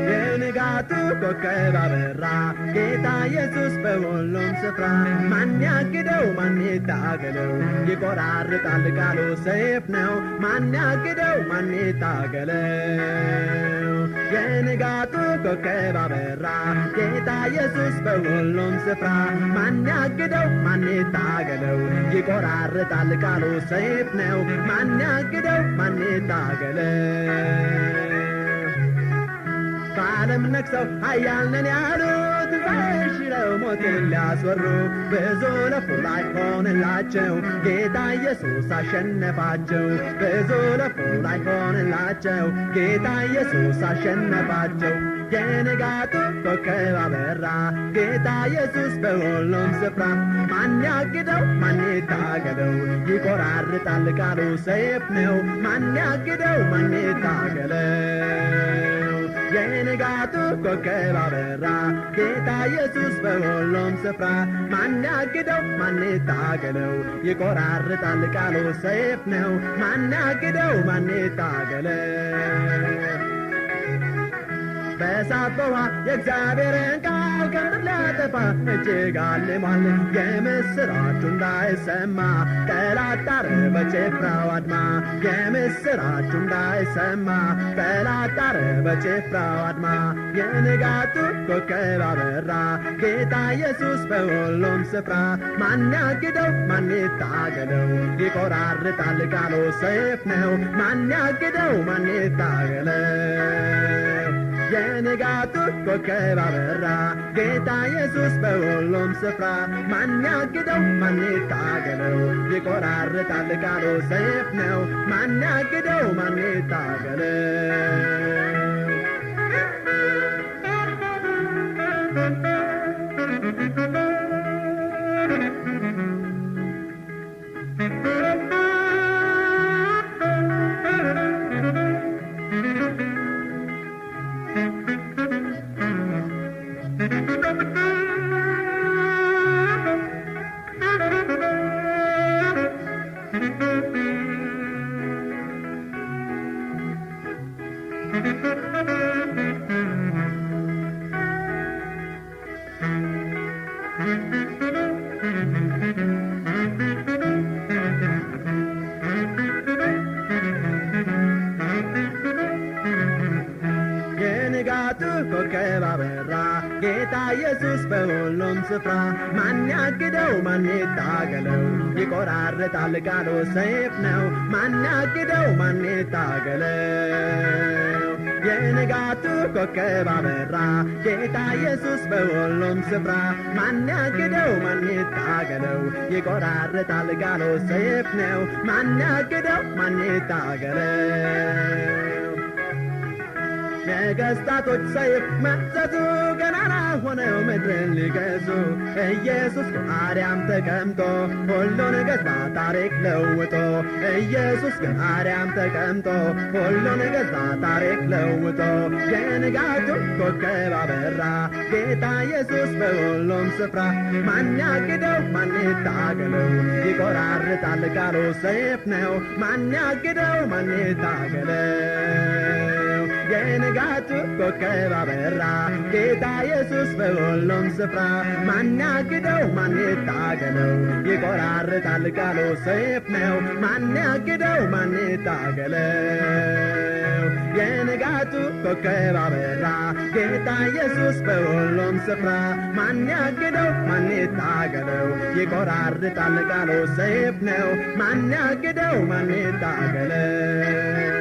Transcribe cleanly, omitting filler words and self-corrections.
የንጋቱ ኮከብ አበራ ጌታ ኢየሱስ በሁሉም ስፍራ። ማን ያግደው ማን ይታገለው? ይቆራርጣል ቃሉ ሰይፍ ነው። ማን ያግደው ማን ይታገለው? የንጋቱ ኮከብ አበራ ጌታ ኢየሱስ በሁሉም ስፍራ። ማን ያግደው ማን ይታገለው? ይቆራርጣል ቃሉ ሰይፍ ነው። ማን ያግደው ማን ይታገለው? በዓለም ነግሰው ኃያል ነን ያሉት ተሽረው ሞትን ሊያስወሩ ብዙ ለፉ ላይ ሆነላቸው ጌታ ኢየሱስ አሸነፋቸው። ብዙ ለፉ ላይ ሆነላቸው ጌታ ኢየሱስ አሸነፋቸው። የንጋቱ ኮከብ አበራ ጌታ ኢየሱስ በሁሉም ስፍራ። ማን ያግደው ማን ይታገለው? ይቆራርጣል ቃሉ ሰይፍ ነው። ማን ያግደው ማን ይታገለው? የንጋቱ ኮከብ አበራ ጌታ ኢየሱስ በሁሉም ስፍራ። ማን ያግደው ማን ይታገለው? ይቆራርጣል ቃሉ ሰይፍ ነው። ማን ያግደው ማን ይታገለው? በእሳት በውሃ የእግዚአብሔርን ቃል ከምድር ሊያጠፋ እጅግ አልሟል። የምስራቹ እንዳይሰማ ጠላት ጣረ በጭፍራው አድማ። የምስራቹ እንዳይሰማ ጠላት ጣረ በጭፍራው አድማ። የንጋቱ ኮከብ አበራ ጌታ ኢየሱስ በሁሉም ስፍራ። ማን ያግደው ማን ይታገለው? ይቆራርጣል ቃሉ ሰይፍ ነው። ማን ያግደው ማን ይታገለው? የንጋቱ ኮከብ አበራ ጌታ ኢየሱስ በሁሉም ስፍራ። ማን ያግደው ማን ይታገለው? ይቆራርጣል ቃሉ ሰይፍ ነው። ማን ያግደው ማን ይታገለው? የንጋቱ ኮከብ አበራ ጌታ ኢየሱስ በሁሉም ስፍራ። ማን ያግደው ማን ይታገለው? ይቆራርጣል ቃሉ ሰይፍ ነው። ማን ያግደው ማን ይታገለው? የንጋቱ ኮከብ አበራ ጌታ ኢየሱስ በሁሉም ስፍራ። ማን ያግደው ማን ይታገለው? ይቆራርጣል ቃሉ ሰይፍ ነው። ማን ያግደው ማን ይታገለው? ነገሥታቶች ሰይፍ መዘዙ ገናና ሆነው ምድርን ሊገዙ። ኢየሱስ በአርያም ተቀምጦ ሁሉን ገዛ ታሪክ ለውጦ። ኢየሱስ በአርያም ተቀምጦ ሁሉን ገዛ ታሪክ ለውጦ። የንጋቱ ኮከብ አበራ ጌታ ኢየሱስ በሁሉም ስፍራ። ማን ያግደው ማን ይታገለው? ይቆራርጣል ቃሉ ሰይፍ ነው። ማን ያግደው ማን ይታገለው? የንጋቱ ኮከብ አበራ ጌታ ኢየሱስ በሁሉም ስፍራ። ማን ያግደው ማን ይታገለው? ይቆራርጣል ቃሉ ሰይፍ ነው። ማን ያግደው ማን ይታገለው? የንጋቱ ኮከብ አበራ ጌታ ኢየሱስ በሁሉም ስፍራ። ማን ያግደው ማን ይታገለው? ይቆራርጣል ቃሉ ሰይፍ ነው። ማን ያግደው ማን ይታገለው?